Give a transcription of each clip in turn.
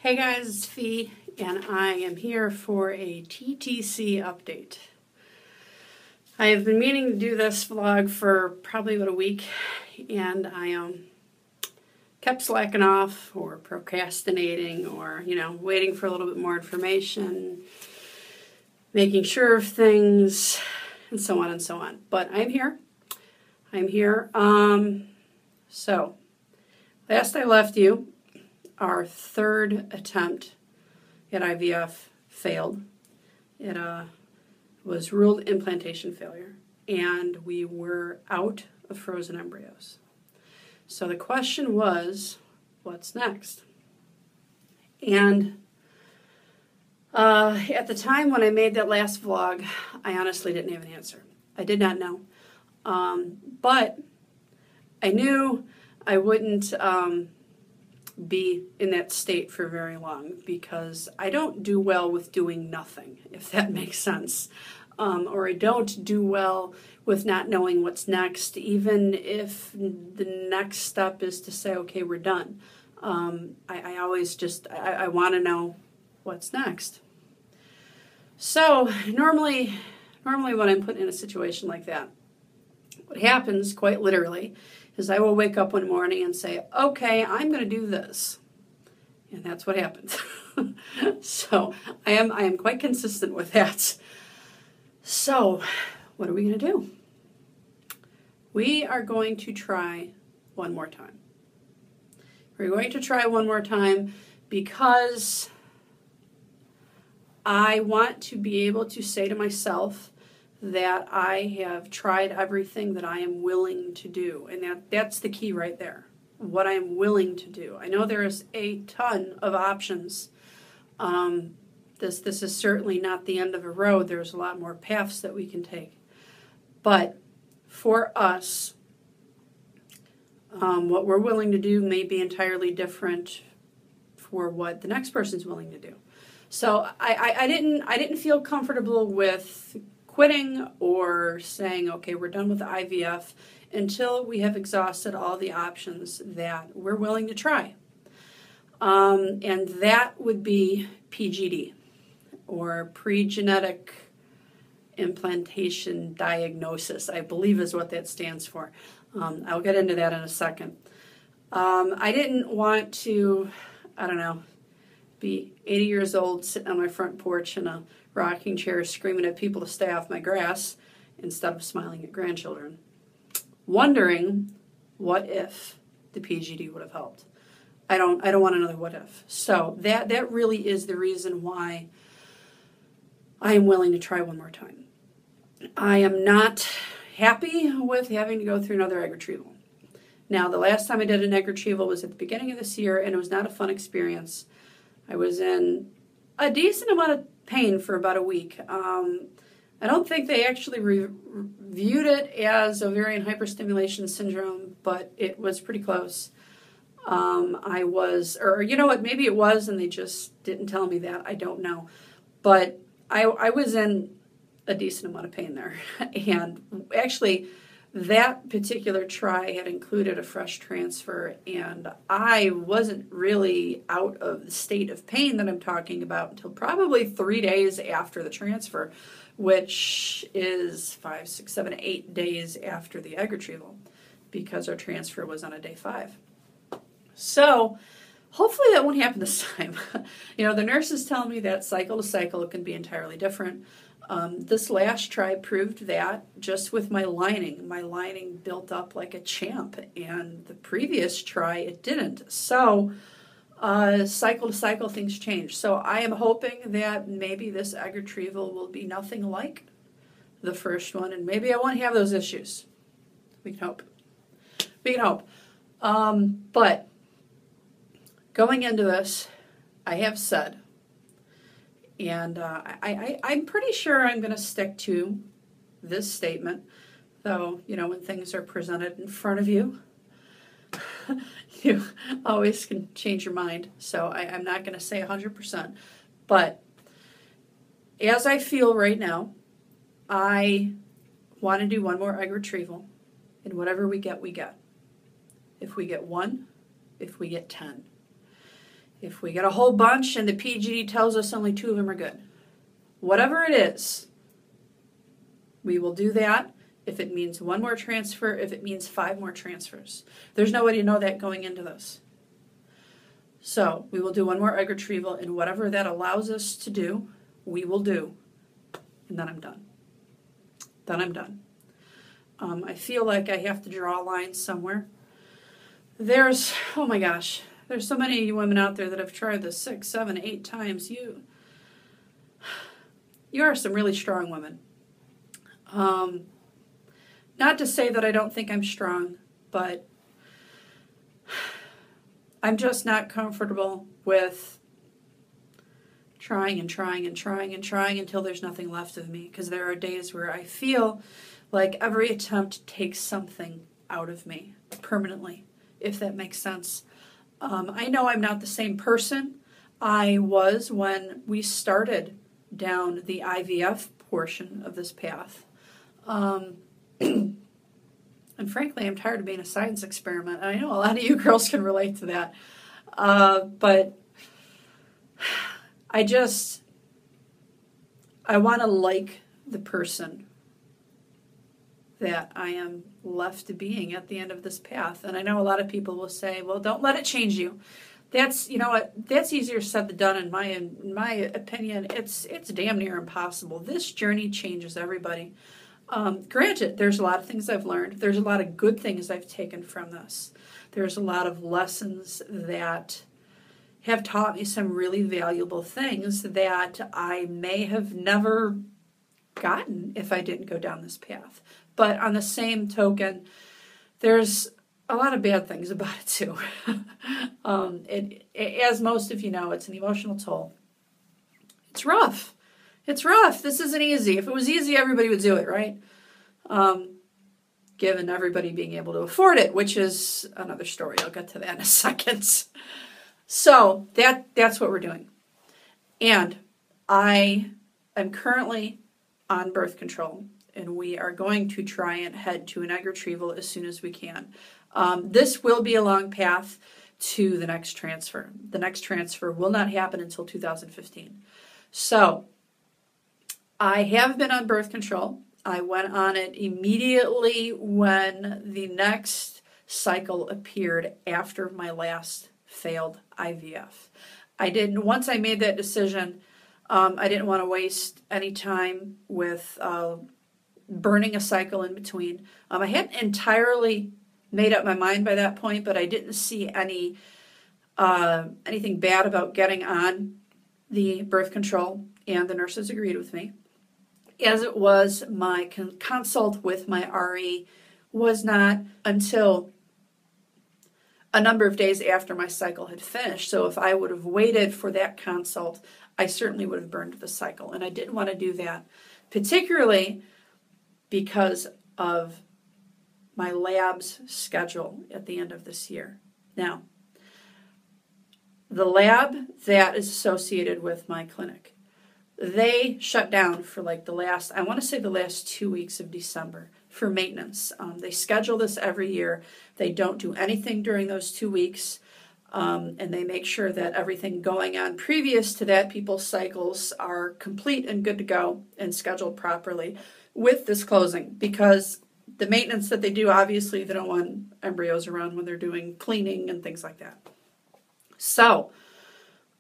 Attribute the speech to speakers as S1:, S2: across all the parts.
S1: Hey guys, it's Fee, and I am here for a TTC update. I have been meaning to do this vlog for probably about a week, and I kept slacking off or procrastinating or, waiting for a little bit more information, making sure of things, and so on and so on. But I'm here. So, last I left you, our third attempt at IVF failed. It was ruled implantation failure, and we were out of frozen embryos. So the question was, what's next? And at the time when I made that last vlog, I honestly didn't have an answer. I did not know. But I knew I wouldn't be in that state for very long, because I don't do well with doing nothing, if that makes sense. Or I don't do well with not knowing what's next, even if the next step is to say, okay, we're done. I always I want to know what's next. So normally when I'm put in a situation like that, what happens quite literally is I will wake up one morning and say, okay, I'm going to do this. And that's what happens. So I am quite consistent with that. So what are we going to do? We are going to try one more time. We're going to try one more time because I want to be able to say to myself that I have tried everything that I am willing to do. And that's the key right there, what I am willing to do. I know there is a ton of options. This is certainly not the end of a road. There's a lot more paths that we can take. But for us, what we're willing to do may be entirely different for what the next person's willing to do. So I didn't feel comfortable with quitting or saying, okay, we're done with the IVF until we have exhausted all the options that we're willing to try. And that would be PGD, or pre-genetic implantation diagnosis, I believe is what that stands for. I'll get into that in a second. I didn't want to, be 80 years old sitting on my front porch in a rocking chair screaming at people to stay off my grass instead of smiling at grandchildren, wondering what if the PGD would have helped. I don't want another what if. So that really is the reason why I am willing to try one more time. I am not happy with having to go through another egg retrieval. Now, the last time I did an egg retrieval was at the beginning of this year, and it was not a fun experience. I was in a decent amount of pain for about a week. I don't think they actually viewed it as ovarian hyperstimulation syndrome, but it was pretty close. Maybe it was and they just didn't tell me that. I don't know. But I was in a decent amount of pain there. And actually, that particular try had included a fresh transfer, and I wasn't really out of the state of pain that I'm talking about until probably 3 days after the transfer, which is 5, 6, 7, 8 days after the egg retrieval, because our transfer was on a day 5. So hopefully that won't happen this time. The nurses tell me that cycle to cycle it can be entirely different. This last try proved that just with my lining built up like a champ, and the previous try it didn't. So cycle to cycle things change. So I am hoping that maybe this egg retrieval will be nothing like the first one, and maybe I won't have those issues. We can hope. But going into this, I have said, and I'm pretty sure I'm going to stick to this statement, though, when things are presented in front of you, you always can change your mind. So I'm not going to say 100%. But as I feel right now, I want to do one more egg retrieval, and whatever we get, we get. If we get 1, if we get 10. If we get a whole bunch and the PGD tells us only 2 of them are good, whatever it is, we will do that. If it means 1 more transfer, if it means 5 more transfers. There's no way to know that going into this. So we will do 1 more egg retrieval, and whatever that allows us to do, we will do. And then I'm done. Then I'm done. I feel like I have to draw a line somewhere. There's, oh my gosh, there's so many women out there that have tried this 6, 7, 8 times. You are some really strong women. Not to say that I don't think I'm strong, but I'm just not comfortable with trying and trying and trying and trying until there's nothing left of me, because there are days where I feel like every attempt takes something out of me permanently, if that makes sense. I know I'm not the same person I was when we started down the IVF portion of this path. And frankly, I'm tired of being a science experiment. I know a lot of you girls can relate to that. But I want to like the person that I am left being at the end of this path. And I know a lot of people will say, well, don't let it change you. That's, you know what, that's easier said than done in my opinion. It's damn near impossible. This journey changes everybody. Granted, there's a lot of things I've learned. There's a lot of good things I've taken from this. There's a lot of lessons that have taught me some really valuable things that I may have never gotten if I didn't go down this path. But on the same token, there's a lot of bad things about it too. As most of you know, it's an emotional toll. It's rough. It's rough. This isn't easy. If it was easy, everybody would do it, right? Given everybody being able to afford it, which is another story. I'll get to that in a second. So that's what we're doing. And I am currently on birth control, and we are going to try and head to an egg retrieval as soon as we can. This will be a long path to the next transfer. The next transfer will not happen until 2015. So I have been on birth control. I went on it immediately when the next cycle appeared after my last failed IVF. Once I made that decision, I didn't want to waste any time with burning a cycle in between. I hadn't entirely made up my mind by that point, but I didn't see anything bad about getting on the birth control, and the nurses agreed with me. As it was, my consult with my RE was not until a number of days after my cycle had finished. So if I would have waited for that consult, I certainly would have burned the cycle. And I didn't want to do that, particularly because of my lab's schedule at the end of this year. Now, the lab that is associated with my clinic, they shut down for like the last 2 weeks of December for maintenance. They schedule this every year. They don't do anything during those 2 weeks, and they make sure that everything going on previous to that, people's cycles are complete and good to go and scheduled properly with this closing, because the maintenance that they do, obviously they don't want embryos around when they're doing cleaning and things like that. So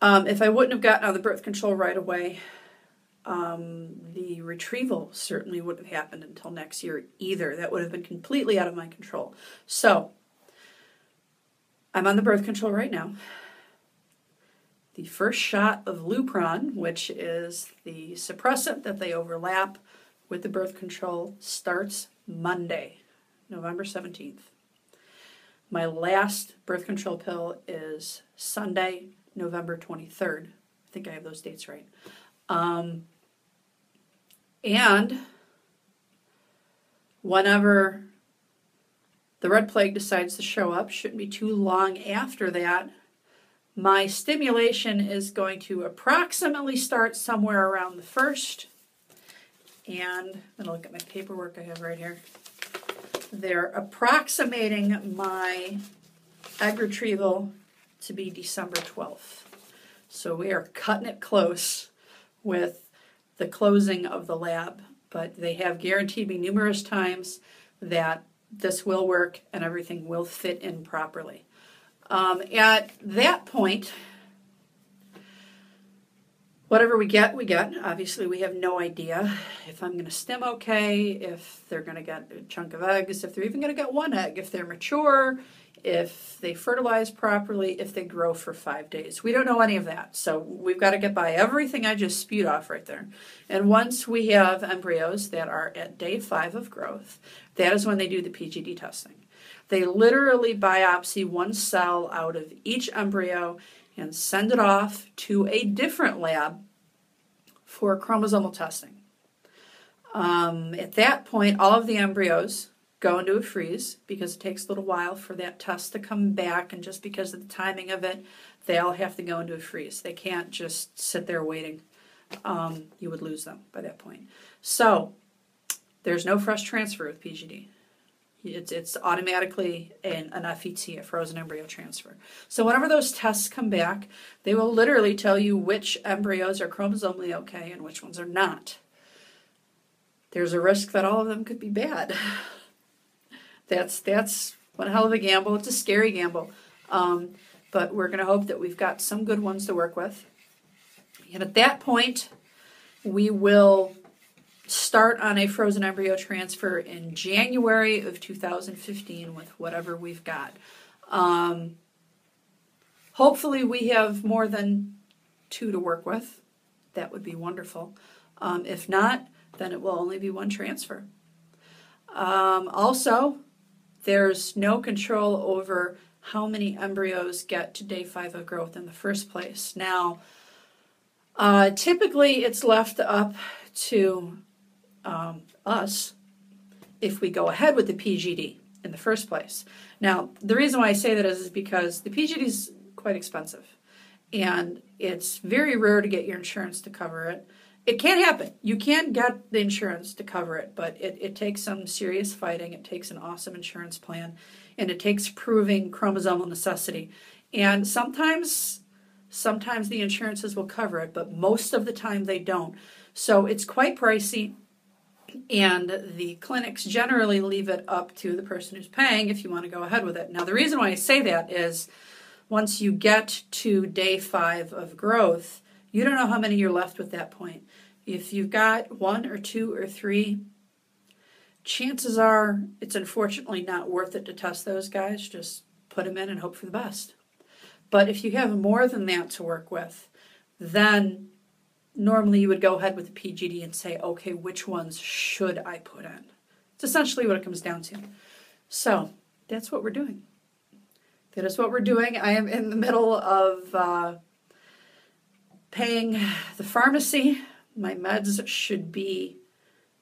S1: if I wouldn't have gotten on the birth control right away, the retrieval certainly wouldn't have happened until next year either. That would have been completely out of my control. So I'm on the birth control right now. The first shot of Lupron, which is the suppressant that they overlap with the birth control, starts Monday, November 17th. My last birth control pill is Sunday, November 23rd. I think I have those dates right. And whenever the red plague decides to show up, shouldn't be too long after that, my stimulation is going to approximately start somewhere around the 1st. And I'm going to look at my paperwork I have right here. They're approximating my egg retrieval to be December 12th. So we are cutting it close with the closing of the lab, but they have guaranteed me numerous times that this will work and everything will fit in properly. At that point, whatever we get, we get. Obviously, we have no idea if I'm going to stim okay, if they're going to get a chunk of eggs, if they're even going to get one egg, if they're mature, if they fertilize properly, if they grow for 5 days. We don't know any of that. So we've got to get by everything I just spewed off right there. And once we have embryos that are at day 5 of growth, that is when they do the PGD testing. They literally biopsy one cell out of each embryo and send it off to a different lab for chromosomal testing. At that point, all of the embryos go into a freeze because it takes a little while for that test to come back, and just because of the timing of it, they all have to go into a freeze. They can't just sit there waiting. You would lose them by that point. So there's no fresh transfer with PGD. It's automatically an FET, a frozen embryo transfer. So whenever those tests come back, they will literally tell you which embryos are chromosomally okay and which ones are not. There's a risk that all of them could be bad. That's one hell of a gamble. It's a scary gamble. But we're going to hope that we've got some good ones to work with. And at that point, we will start on a frozen embryo transfer in January of 2015 with whatever we've got. Hopefully we have more than 2 to work with. That would be wonderful. If not, then it will only be 1 transfer. Also, there's no control over how many embryos get to day 5 of growth in the first place. Now, typically it's left up to us if we go ahead with the PGD in the first place. Now, the reason why I say that is because the PGD is quite expensive, and it's very rare to get your insurance to cover it. It can happen. You can get the insurance to cover it, but it takes some serious fighting. It takes an awesome insurance plan, and it takes proving chromosomal necessity. And sometimes the insurances will cover it, but most of the time they don't. So it's quite pricey, and the clinics generally leave it up to the person who's paying if you want to go ahead with it. Now, the reason why I say that is once you get to day 5 of growth, you don't know how many you're left with that point. If you've got 1 or 2 or 3, chances are it's unfortunately not worth it to test those guys. Just put them in and hope for the best. But if you have more than that to work with, then normally you would go ahead with the PGD and say, okay, which ones should I put in? It's essentially what it comes down to. So that's what we're doing. That is what we're doing. I am in the middle of paying the pharmacy. My meds should be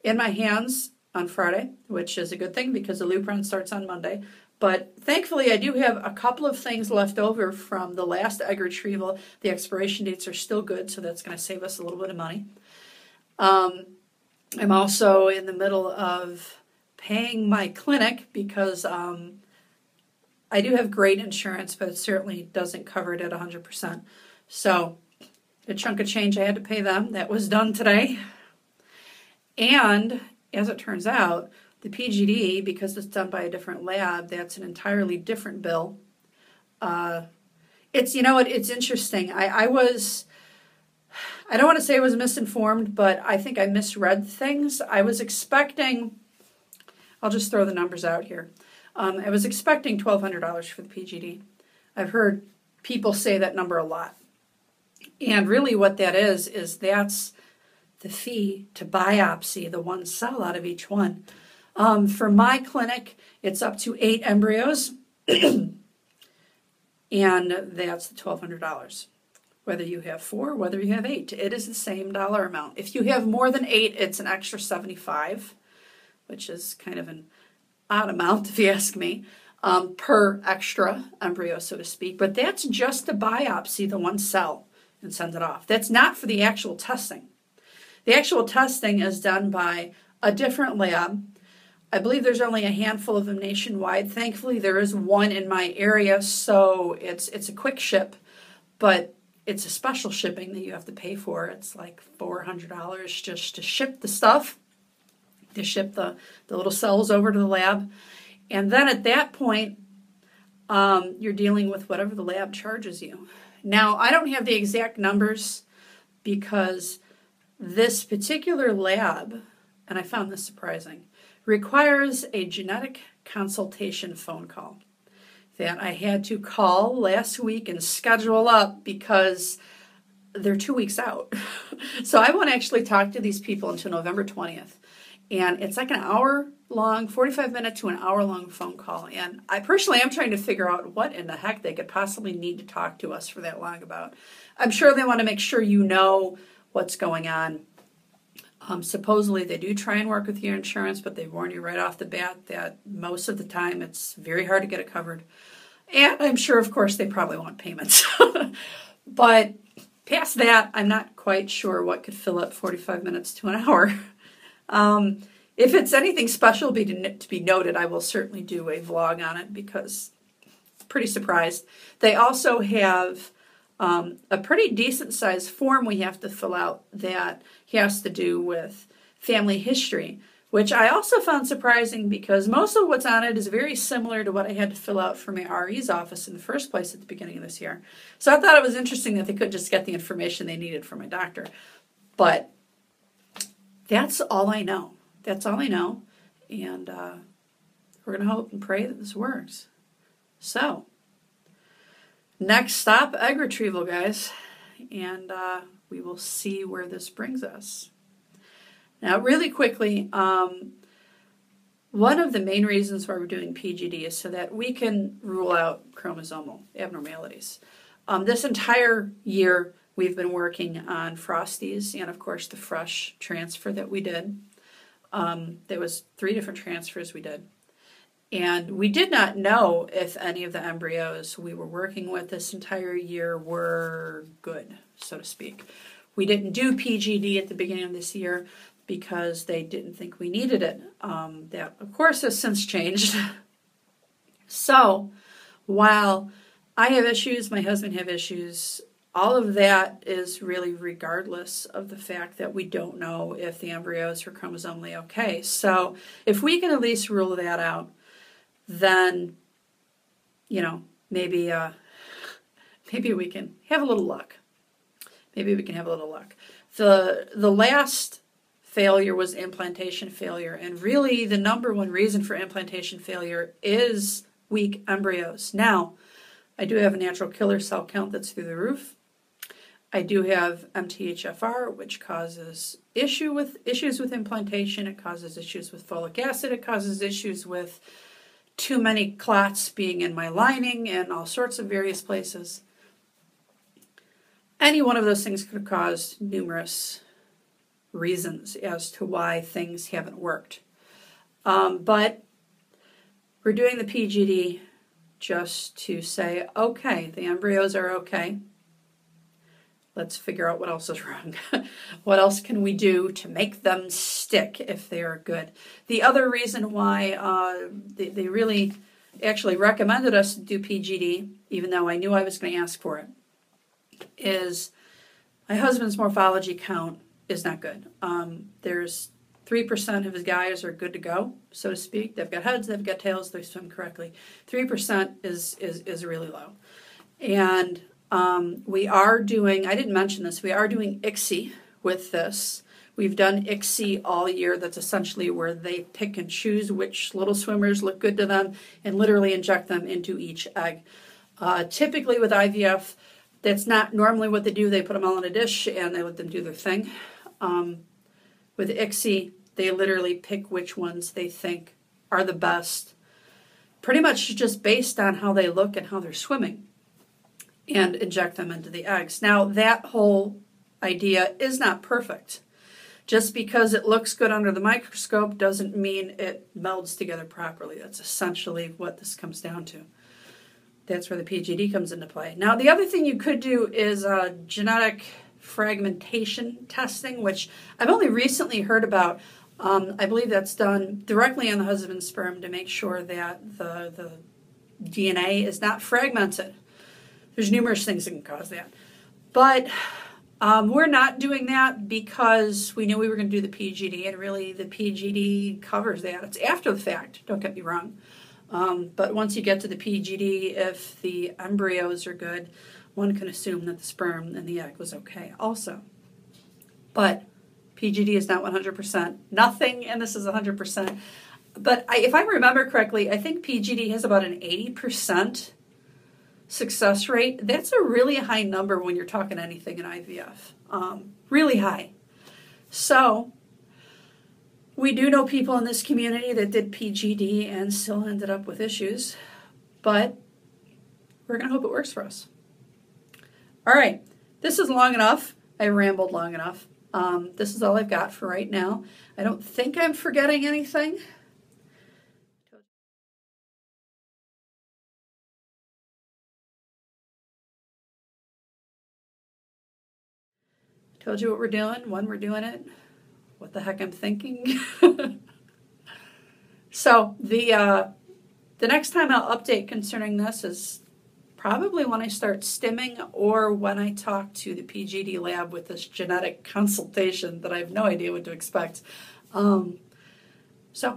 S1: in my hands on Friday, which is a good thing because the loop run starts on Monday. But thankfully, I do have a couple of things left over from the last egg retrieval. The expiration dates are still good, so that's going to save us a little bit of money. I'm also in the middle of paying my clinic because I do have great insurance, but it certainly doesn't cover it at 100%. So a chunk of change I had to pay them. That was done today. And as it turns out, the PGD, because it's done by a different lab, that's an entirely different bill. It's interesting. I don't want to say I was misinformed, but I think I misread things. I was expecting, I'll just throw the numbers out here. I was expecting $1,200 for the PGD. I've heard people say that number a lot. And really what that is that's the fee to biopsy the one cell out of each one. For my clinic, it's up to 8 embryos, and that's the $1,200. Whether you have 4, whether you have 8, it is the same dollar amount. If you have more than 8, it's an extra $75, which is kind of an odd amount if you ask me, per extra embryo, so to speak. But that's just to biopsy the one cell and send it off. That's not for the actual testing. The actual testing is done by a different lab. I believe there's only a handful of them nationwide. Thankfully, there is one in my area, so it's a quick ship, but it's a special shipping that you have to pay for. It's like $400 just to ship the stuff, to ship the little cells over to the lab. And then at that point, you're dealing with whatever the lab charges you. Now, I don't have the exact numbers because this particular lab, and I found this surprising, requires a genetic consultation phone call that I had to call last week and schedule up because they're 2 weeks out. So I won't actually talk to these people until November 20th. And it's like an hour long, 45-minute to an hour-long phone call. And I personally am trying to figure out what in the heck they could possibly need to talk to us for that long about. I'm sure they want to make sure you know what's going on. Supposedly they do try and work with your insurance, but they warn you right off the bat that most of the time it's very hard to get it covered. And I'm sure, of course, they probably want payments. But past that, I'm not quite sure what could fill up 45 minutes to an hour. If it's anything special to be noted, I will certainly do a vlog on it because I'm pretty surprised. They also have a pretty decent sized form we have to fill out that has to do with family history, which I also found surprising because most of what's on it is very similar to what I had to fill out for my RE's office in the first place at the beginning of this year. So I thought it was interesting that they could just get the information they needed from my doctor. But that's all I know. That's all I know. And we're going to hope and pray that this works. So, next stop, egg retrieval, guys. And we will see where this brings us. Now, really quickly, one of the main reasons why we're doing PGD is so that we can rule out chromosomal abnormalities. This entire year, we've been working on Frosties and, of course, the fresh transfer that we did. There was 3 different transfers we did. And we did not know if any of the embryos we were working with this entire year were good, so to speak. We didn't do PGD at the beginning of this year because they didn't think we needed it. That, of course, has since changed. So, while I have issues, my husband have issues, all of that is really regardless of the fact that we don't know if the embryos are chromosomally okay. So, if we can at least rule that out, then, you know, maybe we can have a little luck. Maybe we can have a little luck. The last failure was implantation failure, and really the number one reason for implantation failure is weak embryos. Now, I do have a natural killer cell count that's through the roof. I do have MTHFR, which causes issues with implantation. It causes issues with folic acid. It causes issues with too many clots being in my lining and all sorts of various places. Any one of those things could have caused numerous reasons as to why things haven't worked. But we're doing the PGD just to say, okay, the embryos are okay. Let's figure out what else is wrong. What else can we do to make them stick if they are good? The other reason why they really actually recommended us to do PGD, even though I knew I was going to ask for it, is my husband's morphology count is not good. There's 3% of his guys are good to go, so to speak. They've got heads, they've got tails, they swim correctly. 3% is really low. And we are doing, I didn't mention this, we are doing ICSI with this. We've done ICSI all year. That's essentially where they pick and choose which little swimmers look good to them and literally inject them into each egg. Typically with IVF, that's not normally what they do. They put them all in a dish and they let them do their thing. With ICSI, they literally pick which ones they think are the best, pretty much just based on how they look and how they're swimming, and inject them into the eggs. Now, that whole idea is not perfect. Just because it looks good under the microscope doesn't mean it melds together properly. That's essentially what this comes down to. That's where the PGD comes into play. Now, the other thing you could do is genetic fragmentation testing, which I've only recently heard about. I believe that's done directly on the husband's sperm to make sure that the DNA is not fragmented. There's numerous things that can cause that. But we're not doing that because we knew we were going to do the PGD, and really the PGD covers that. It's after the fact, don't get me wrong. But once you get to the PGD, if the embryos are good, one can assume that the sperm and the egg was okay also. But PGD is not 100%. Nothing in this is 100%. But if I remember correctly, I think PGD has about an 80% success rate. That's a really high number when you're talking anything in IVF. Really high. So we do know people in this community that did PGD and still ended up with issues. But we're going to hope it works for us. All right. This is long enough. I rambled long enough. This is all I've got for right now. I don't think I'm forgetting anything. Told you what we're doing, when we're doing it, what the heck I'm thinking. So the next time I'll update concerning this is probably when I start stimming or when I talk to the PGD lab with this genetic consultation that I have no idea what to expect. So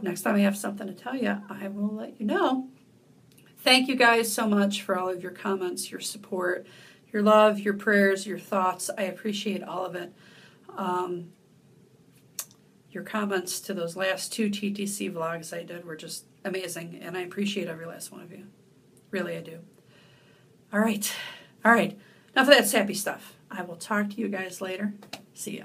S1: next time I have something to tell you, I will let you know. Thank you guys so much for all of your comments, your support, your love, your prayers, your thoughts. I appreciate all of it. Your comments to those last 2 TTC vlogs I did were just amazing, and I appreciate every last one of you. Really, I do. All right. Enough of that sappy stuff. I will talk to you guys later. See ya.